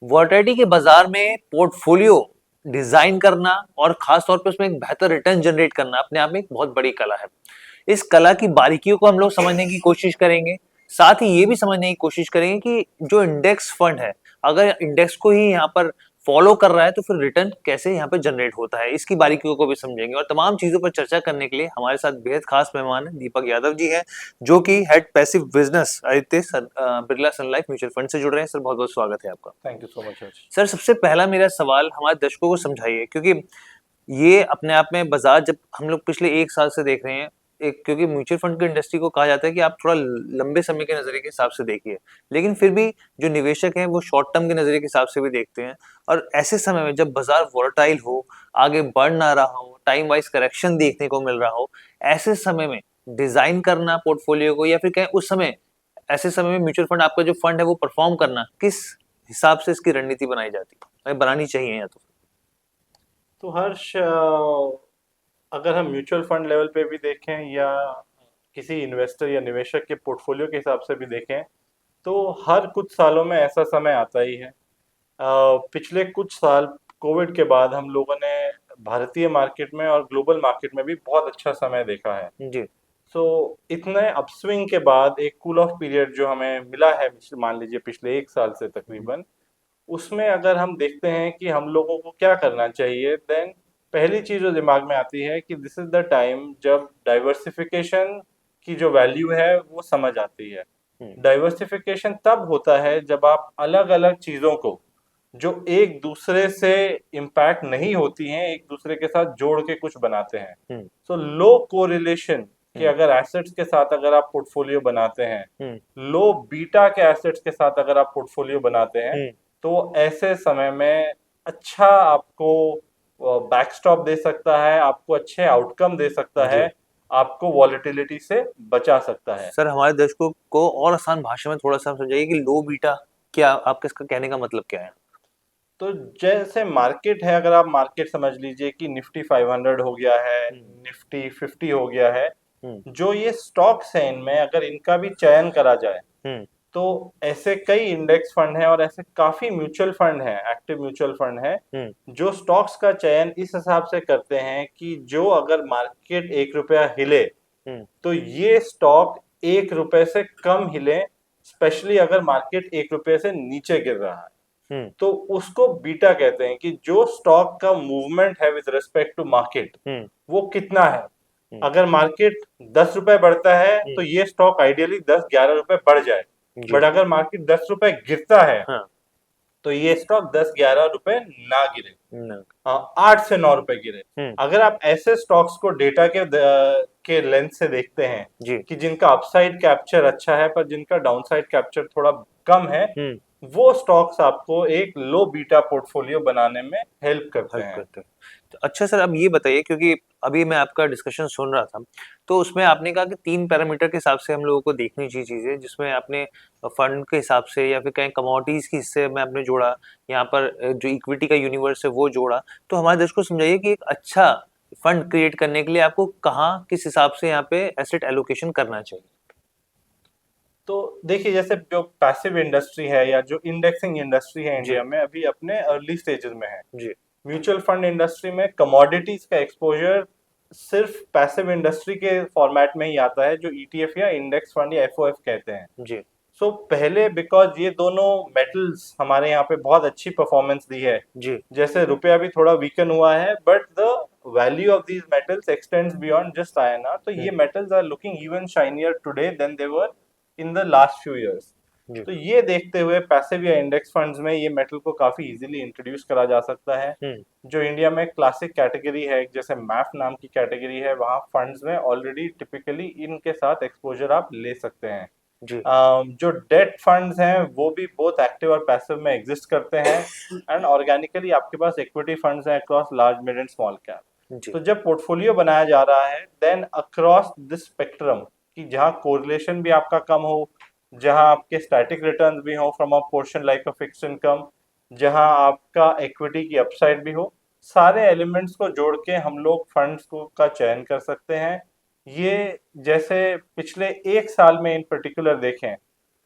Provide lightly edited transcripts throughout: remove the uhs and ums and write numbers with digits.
Volatility के बाजार में पोर्टफोलियो डिजाइन करना और खास तौर पे उसमें एक बेहतर रिटर्न जनरेट करना अपने आप में एक बहुत बड़ी कला है। इस कला की बारीकियों को हम लोग समझने की कोशिश करेंगे। साथ ही ये भी समझने की कोशिश करेंगे कि जो इंडेक्स फंड है, अगर इंडेक्स को ही यहाँ पर फॉलो कर रहा है तो फिर रिटर्न कैसे यहाँ पे जनरेट होता है, इसकी बारीकियों को भी समझेंगे। और तमाम चीजों पर चर्चा करने के लिए हमारे साथ बेहद खास मेहमान है दीपक यादव जी हैं, जो कि हेड पैसिव बिजनेस बिरला सन लाइफ म्यूचुअल फंड से जुड़ रहे हैं। सर बहुत बहुत स्वागत है आपका। Thank you so much Harsh. Sir सबसे पहला मेरा सवाल हमारे दर्शकों को समझाइए, क्योंकि ये अपने आप में बाजार जब हम लोग पिछले एक साल से देख रहे हैं, एक क्योंकि म्यूचुअल फंड की इंडस्ट्री को कहा जाता है कि आप थोड़ा लंबे समय के नजरिए के हिसाब से देखिए, लेकिन फिर भी जो निवेशक हैं वो शॉर्ट टर्म के नजरिए के हिसाब से भी देखते हैं। और ऐसे समय में जब बाजार वोलेटाइल हो, आगे बढ़ ना रहा हो, टाइम वाइज करेक्शन देखने को मिल रहा हो, ऐसे समय में डिजाइन करना पोर्टफोलियो को, या फिर कहें उस समय ऐसे समय में म्यूचुअल फंड आपका जो फंड है वो परफॉर्म करना, किस हिसाब से इसकी रणनीति बनाई जाती है, बनानी चाहिए या तो हर्ष, अगर हम म्यूचुअल फंड लेवल पे भी देखें या किसी इन्वेस्टर या निवेशक के पोर्टफोलियो के हिसाब से भी देखें, तो हर कुछ सालों में ऐसा समय आता ही है। पिछले कुछ साल कोविड के बाद हम लोगों ने भारतीय मार्केट में और ग्लोबल मार्केट में भी बहुत अच्छा समय देखा है। जी। सो इतने अपस्विंग के बाद एक कूल ऑफ पीरियड जो हमें मिला है, मान लीजिए पिछले एक साल से तकरीबन, उसमें अगर हम देखते हैं कि हम लोगों को क्या करना चाहिए, देन पहली चीज जो दिमाग में आती है कि दिस इज द टाइम जब डाइवर्सिफिकेशन की जो वैल्यू है वो समझ आती है। डाइवर्सिफिकेशन तब होता है जब आप अलग अलग चीजों को जो एक दूसरे से इम्पैक्ट नहीं होती हैं, एक दूसरे के साथ जोड़ के कुछ बनाते हैं। सो लो कोरिलेशन कि अगर एसेट्स के साथ अगर आप पोर्टफोलियो बनाते हैं, लो बीटा के एसेट्स के साथ अगर आप पोर्टफोलियो बनाते हैं, तो ऐसे समय में अच्छा आपको बैकस्टॉप दे सकता है, आपको अच्छे आउटकम दे सकता है, आपको वॉलेटिलिटी से बचा सकता है। सर हमारे दर्शकों को और आसान भाषा में थोड़ा सा समझाइए कि लो बीटा क्या, आपका इसका कहने का मतलब क्या है? तो जैसे मार्केट है, अगर आप मार्केट समझ लीजिए कि निफ्टी 500 हो गया है, निफ्टी 50 हो गया है, जो ये स्टॉक्स हैं इनमें अगर इनका भी चयन करा जाए, तो ऐसे कई इंडेक्स फंड हैं और ऐसे काफी म्यूचुअल फंड हैं, एक्टिव म्यूचुअल फंड हैं, जो स्टॉक्स का चयन इस हिसाब से करते हैं कि जो अगर मार्केट 1 रुपया हिले तो ये स्टॉक 1 रुपए से कम हिले, स्पेशली अगर मार्केट 1 रुपये से नीचे गिर रहा है, तो उसको बीटा कहते हैं कि जो स्टॉक का मूवमेंट है विद रिस्पेक्ट टू मार्केट वो कितना है। अगर मार्केट 10 रुपए बढ़ता है तो ये स्टॉक आइडियली 10-11 रुपए बढ़ जाए, बट अगर मार्केट 10 रुपए गिरता है तो ये स्टॉक 10-11 रुपए ना गिरे, 8 से 9 रुपए गिरे। अगर आप ऐसे स्टॉक्स को डेटा के लेंस से देखते हैं कि जिनका अपसाइड कैप्चर अच्छा है पर जिनका डाउनसाइड कैप्चर थोड़ा कम है, वो स्टॉक्स आपको एक लो बीटा पोर्टफोलियो बनाने में हेल्प करते हैं। तो अच्छा सर, अब ये बताइए, क्योंकि अभी मैं आपका डिस्कशन सुन रहा था तो उसमें आपने कहा कि 3 पैरामीटर के हिसाब से हम लोगों को देखनी चाहिए चीजें, जिसमें आपने फंड के हिसाब से या फिर कहीं कमोडिटीज के हिस्से में आपने जोड़ा, यहाँ पर जो इक्विटी का यूनिवर्स है वो जोड़ा। तो हमारे दर्शकों को समझाइए कि एक अच्छा फंड क्रिएट करने के लिए आपको कहाँ किस हिसाब से यहाँ पे एसेट एलोकेशन करना चाहिए? तो देखिए, जैसे जो पैसिव इंडस्ट्री है या जो इंडेक्सिंग इंडस्ट्री है इंडिया में अभी अपने अर्ली स्टेजेस में है। म्यूचुअल फंड इंडस्ट्री में कमोडिटीज का एक्सपोजर सिर्फ पैसिव इंडस्ट्री के फॉर्मेट में ही आता है, जो ईटीएफ या इंडेक्स फंड या एफओएफ कहते हैं। सो पहले बिकॉज ये दोनों मेटल्स हमारे यहाँ पे बहुत अच्छी परफॉर्मेंस दी है, जैसे रुपया भी थोड़ा वीकन हुआ है, but the value of these metals extends beyond just INR, तो ये metals are looking even shinier today than they were in the last few years. तो ये देखते हुए पैसिव या इंडेक्स फंड्स में ये मेटल को काफी इजीली इंट्रोड्यूस करा जा सकता है। जो इंडिया में क्लासिक कैटेगरी है, जैसे मैफ नाम की कैटेगरी है, वहाँ फंड्स में ऑलरेडी टिपिकली इनके साथ एक्सपोजर आप ले सकते हैं। जो डेट फंड्स हैं वो भी बोथ एक्टिव और पैसिव में एग्जिस्ट करते हैं, एंड ऑर्गेनिकली आपके पास इक्विटी फंड्स हैं across large mid and small cap. तो जब पोर्टफोलियो बनाया जा रहा है, देन अक्रॉस दिस स्पेक्ट्रम कि जहाँ कोरिलेशन भी आपका कम हो, जहाँ आपके स्टैटिक रिटर्न्स भी हो from a portion like a fixed income, जहाँ आपका इक्विटी की अपसाइड भी हो, सारे एलिमेंट्स को जोड़ के हम लोग फंड्स को का चयन कर सकते हैं। ये जैसे पिछले एक साल में इन पर्टिकुलर देखें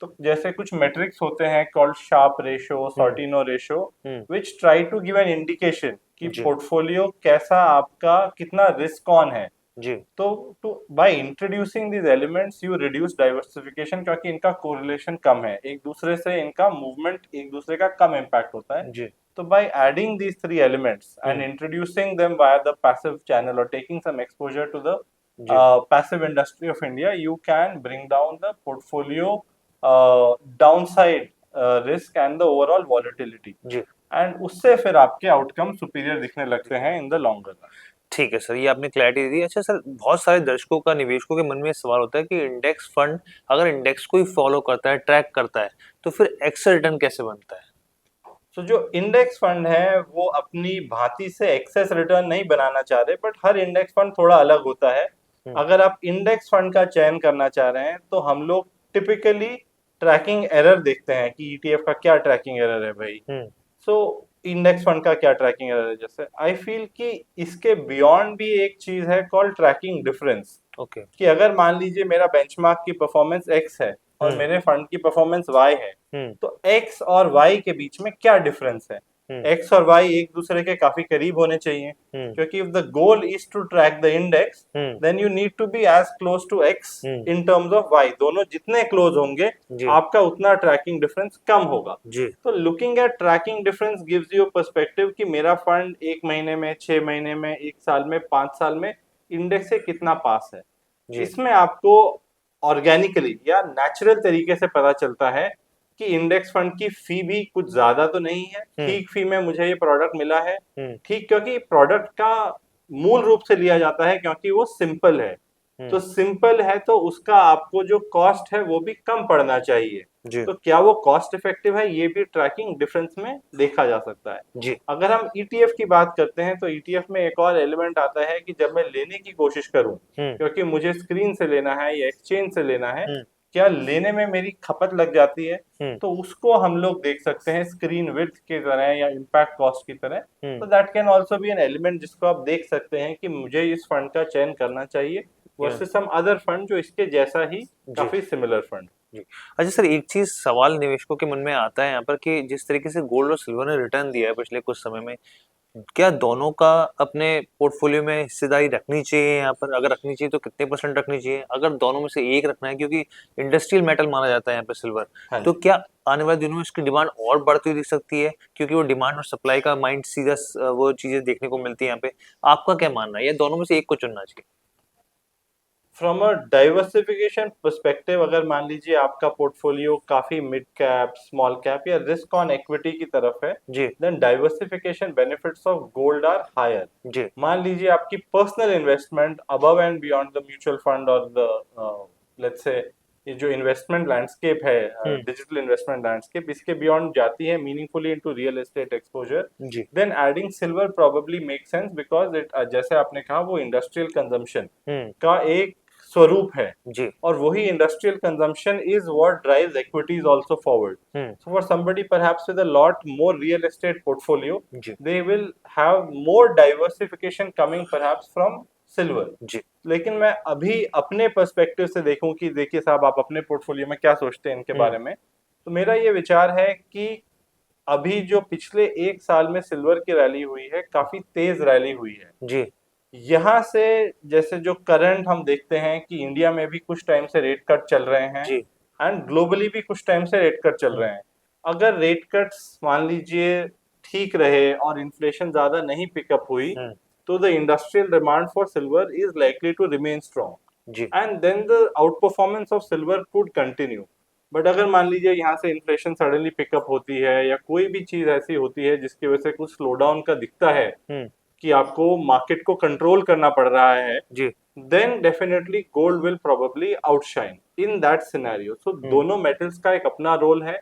तो जैसे कुछ मेट्रिक्स होते हैं called Sharpe ratio, Sortino ratio, which try to give an indication कि जी पोर्टफोलियो कैसा आपका, कितना रिस्क ऑन है। जी तो to buy introducing these elements you reduce diversification, क्योंकि इनका कोरिलेशन कम है एक दूसरे से, इनका मूवमेंट एक दूसरे का कम इम्पैक्ट होता है। जी तो by adding these three elements and introducing them via the passive channel or taking some exposure to the ji passive industry of India, you can bring down the portfolio downside risk and the overall volatility. Ji And उससे फिर आपके outcome superior दिखने लगते हैं इन the longer run. ठीक है sir, ये आपने क्लैरिटी दी। अच्छा सर, बहुत सारे दर्शकों का, निवेशकों के मन में सवाल होता है कि इंडेक्स फंड अगर इंडेक्स को ही फॉलो करता है, ट्रैक करता है, तो फिर एक्सेल रिटर्न कैसे बनता है? तो जो इंडेक्स फंड है वो अपनी भांति से एक्सेस रिटर्न नहीं बनाना चाह रहे, बट हर इंडेक्स फंड थोड़ा अलग होता है। अगर आप इंडेक्स फंड का चयन करना चाह रहे हैं तो हम लोग टिपिकली ट्रैकिंग एरर देखते हैं कि ईटीएफ का क्या ट्रैकिंग एरर है भाई। सो इंडेक्स फंड का क्या ट्रैकिंग एरर है। जैसे आई फील कि इसके बियॉन्ड भी एक चीज है कॉल्ड ट्रैकिंग डिफरेंस। ओके कि अगर मान लीजिए मेरा बेंचमार्क की परफॉर्मेंस एक्स है और मेरे फंड की परफॉर्मेंस वाई है, तो एक्स और वाई के बीच में क्या डिफरेंस है। एक्स और वाई एक दूसरे के काफी करीब होने चाहिए, क्योंकि if the goal is to track the index then you need to be as close to X in terms of Y. दोनों जितने क्लोज होंगे आपका उतना ट्रैकिंग डिफरेंस कम होगा। तो looking at tracking difference gives you perspective कि मेरा फंड 1 महीने में, 6 महीने में, 1 साल में, 5 साल में इंडेक्स से कितना पास है। इसमें आपको ऑर्गेनिकली या नेचुरल तरीके से पता चलता है कि इंडेक्स फंड की फी भी कुछ ज्यादा तो नहीं है, ठीक फी में मुझे ये प्रोडक्ट मिला है। ठीक, क्योंकि प्रोडक्ट का मूल रूप से लिया जाता है क्योंकि वो सिंपल है। तो सिंपल है तो उसका आपको जो कॉस्ट है वो भी कम पड़ना चाहिए। तो क्या वो कॉस्ट इफेक्टिव है, ये भी ट्रैकिंग डिफरेंस में देखा जा सकता है। अगर हम ईटीएफ की बात करते हैं तो ईटीएफ में एक और एलिमेंट आता है कि जब मैं लेने की कोशिश करूं, क्योंकि मुझे स्क्रीन से लेना है या एक्सचेंज से लेना है, क्या लेने में मेरी खपत लग जाती है, तो उसको हम लोग देख सकते हैं स्क्रीन विड्थ की तरह या इम्पैक्ट कॉस्ट की तरह। तो that can also be an element जिसको आप देख सकते हैं कि मुझे इस फंड का चयन करना चाहिए वर्सेस सम अदर फंड जो इसके जैसा ही काफी सिमिलर फंड। जी। अच्छा सर, एक चीज सवाल निवेशकों के मन में आता है यहाँ पर कि जिस तरीके से गोल्ड और सिल्वर ने रिटर्न दिया है पिछले कुछ समय में, क्या दोनों का अपने पोर्टफोलियो में हिस्सेदारी रखनी चाहिए? यहाँ पर अगर रखनी चाहिए तो कितने % रखनी चाहिए? अगर दोनों में से एक रखना है, क्योंकि इंडस्ट्रियल मेटल माना जाता है यहाँ पे सिल्वर, तो क्या आने वाले दिनों में इसकी डिमांड और बढ़ती हुई दिख सकती है? क्योंकि वो डिमांड और सप्लाई का माइंड सीधा वो चीजें देखने को मिलती है यहाँ पे। आपका क्या मानना है, या दोनों में से एक को चुनना चाहिए? फ्रॉम अ डाइवर्सिफिकेशन पर्सपेक्टिव, अगर मान लीजिए आपका पोर्टफोलियो काफी मिड कैप, स्मॉल कैप या रिस्क ऑन इक्विटी की तरफ है, then diversification benefits of gold are higher. मान लीजिए आपकी personal investment above and beyond the mutual fund और द लेट्स से ये जो इन्वेस्टमेंट लैंडस्केप है, डिजिटल इन्वेस्टमेंट लैंडस्केप, इसके बियॉन्ड जाती है meaningfully into real estate exposure, then adding silver probably make sense because it, जैसे आपने कहा, वो इंडस्ट्रियल कंजम्पशन का एक स्वरूप है और वही industrial consumption is what drives equities also forward. So for somebody perhaps with a lot more real estate portfolio, they will have more diversification coming perhaps from silver. लेकिन मैं अभी अपने पर्सपेक्टिव से देखूं कि देखिए साहब, आप अपने पोर्टफोलियो में क्या सोचते हैं इनके बारे में, तो मेरा ये विचार है कि अभी जो पिछले 1 साल में सिल्वर की रैली हुई है, काफी तेज रैली हुई है। यहाँ से जैसे जो करंट हम देखते हैं कि इंडिया में भी कुछ टाइम से रेट कट चल रहे हैं एंड ग्लोबली भी कुछ टाइम से रेट कट चल रहे हैं। अगर रेट कट्स मान लीजिए ठीक रहे और इन्फ्लेशन ज्यादा नहीं पिकअप हुई, तो the industrial demand for silver is likely to remain strong and then the outperformance of silver could continue. But अगर मान लीजिए यहाँ से इन्फ्लेशन सडनली पिकअप होती है या कोई भी चीज ऐसी होती है जिसकी वजह से कुछ स्लो डाउन का दिखता है कि आपको मार्केट को कंट्रोल करना पड़ रहा है, then definitely gold will probably outshine in that scenario. So दोनों मेटल्स का एक अपना रोल है।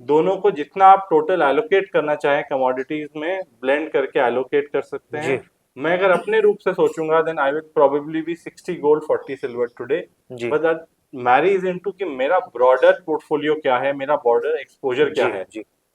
दोनों को जितना आप टोटल एलोकेट करना चाहें कमोडिटीज में, ब्लेंड करके एलोकेट कर सकते हैं। मैं अगर अपने रूप से सोचूंगा, then I will probably be 60 gold 40 silver today, but that marries into कि मेरा ब्रॉडर पोर्टफोलियो क्या है, मेरा बॉर्डर एक्सपोजर क्या है।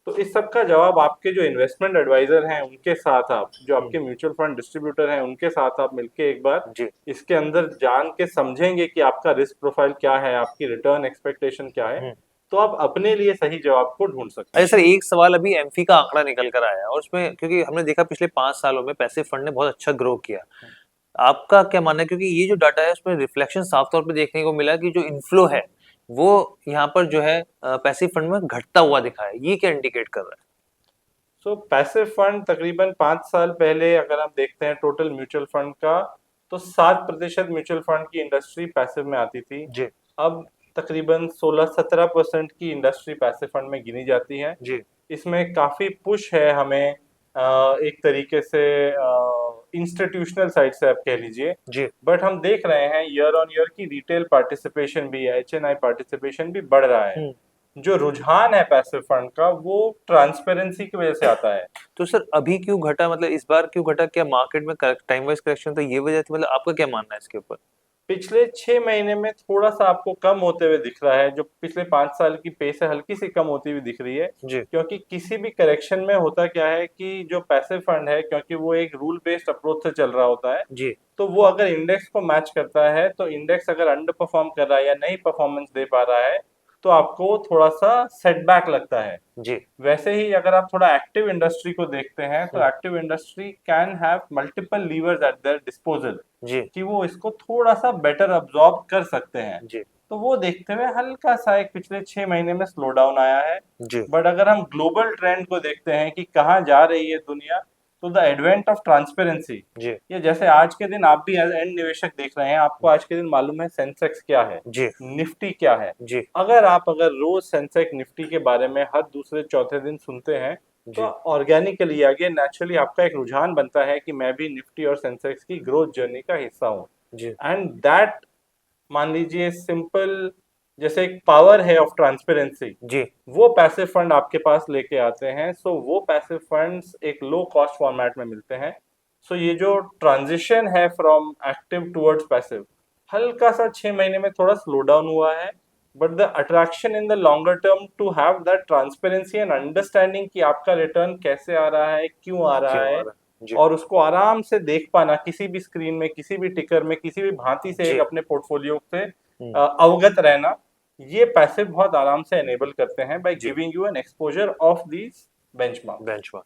तो इस सब का जवाब आपके जो इन्वेस्टमेंट एडवाइजर हैं उनके साथ, आप जो आपके म्यूचुअल फंड डिस्ट्रीब्यूटर हैं उनके साथ आप मिलके एक बार इसके अंदर जान के समझेंगे कि आपका रिस्क प्रोफाइल क्या है, आपकी रिटर्न एक्सपेक्टेशन क्या है, तो आप अपने लिए सही जवाब को ढूंढ सकते अच्छा सर, एक सवाल अभी एमफी का आंकड़ा निकल कर आया है और उसमें क्योंकि हमने देखा पिछले 5 सालों में पैसिव फंड ने बहुत अच्छा ग्रो किया। आपका क्या मानना है, क्योंकि ये जो डाटा है उसमें रिफ्लेक्शन साफ तौर पे देखने को मिला कि जो इनफ्लो है वो यहाँ पर जो है पैसिव फंड में घटता हुआ दिखा है, ये क्या इंडिकेट कर रहा है? सो पैसिव फंड तकरीबन 5 साल पहले अगर हम देखते हैं टोटल म्यूचुअल फंड का, तो 7% म्यूचुअल फंड की इंडस्ट्री पैसिव में आती थी। जी अब तकरीबन 16-17% की इंडस्ट्री पैसिव फंड में गिनी जाती है। जी इसमें काफी पुश है हमें एक तरीके से इंस्टीट्यूशनल साइड से आप कह लीजिए। जी बट हम देख रहे हैं ईयर ऑन ईयर की रिटेल पार्टिसिपेशन भी है, HNI पार्टिसिपेशन भी बढ़ रहा है। जो रुझान है पैसिव फंड का वो ट्रांसपेरेंसी की वजह से आता है। तो सर अभी क्यों घटा, मतलब इस बार क्यों घटा? क्या मार्केट में टाइम वाइज करेक्शन था, ये वजह थी? मतलब आपका क्या मानना है इसके ऊपर? पिछले 6 महीने में थोड़ा सा आपको कम होते हुए दिख रहा है, जो पिछले 5 साल की पेस है हल्की सी कम होती हुई दिख रही है। जी क्योंकि किसी भी करेक्शन में होता क्या है कि जो पैसिव फंड है, क्योंकि वो एक रूल बेस्ड अप्रोच से चल रहा होता है, जी तो वो अगर इंडेक्स को मैच करता है, तो इंडेक्स अगर अंडर परफॉर्म कर रहा है या नहीं परफॉर्मेंस दे पा रहा है, तो आपको थोड़ा सा सेटबैक लगता है। जी वैसे ही अगर आप थोड़ा एक्टिव इंडस्ट्री को देखते हैं, तो active industry can have multiple levers at their disposal जी कि वो इसको थोड़ा सा बेटर अब्सॉर्ब कर सकते हैं। जी तो वो देखते हुए हल्का सा एक पिछले 6 महीने में स्लो डाउन आया है। जी बट अगर हम ग्लोबल ट्रेंड को देखते हैं कि कहाँ जा रही है दुनिया, तो द एडवेंट ऑफ ट्रांसपेरेंसी, जी ये जैसे आज के दिन आप भी एज एंड निवेशक देख रहे हैं, आपको आज के दिन मालूम है सेंसेक्स क्या है, जी निफ्टी क्या है। जी अगर रोज सेंसेक्स निफ्टी के बारे में हर दूसरे चौथे दिन सुनते हैं, तो ऑर्गेनिकली आगे नेचुरली आपका एक रुझान बनता है कि मैं भी निफ्टी और सेंसेक्स की ग्रोथ जर्नी का हिस्सा हूँ। जी एंड दैट, मान लीजिए सिंपल, जैसे एक पावर है ऑफ ट्रांसपेरेंसी, जी वो पैसिव फंड आपके पास लेके आते हैं। सो वो पैसिव फंड्स एक लो कॉस्ट फॉर्मेट में मिलते हैं। सो ये जो ट्रांजिशन है फ्रॉम एक्टिव टुवर्ड्स पैसिव, हल्का सा 6 महीने में थोड़ा स्लो डाउन हुआ है। But the attraction in the longer term to have that transparency and understanding कि आपका रिटर्न कैसे आ रहा है, क्यों आ रहा है, और उसको आराम से देख पाना किसी भी स्क्रीन में, किसी भी टिकर में, किसी भी भांति से एक अपने पोर्टफोलियो से अवगत रहना, ये पैसिव बहुत आराम से एनेबल करते हैं by giving you N exposure of these benchmark.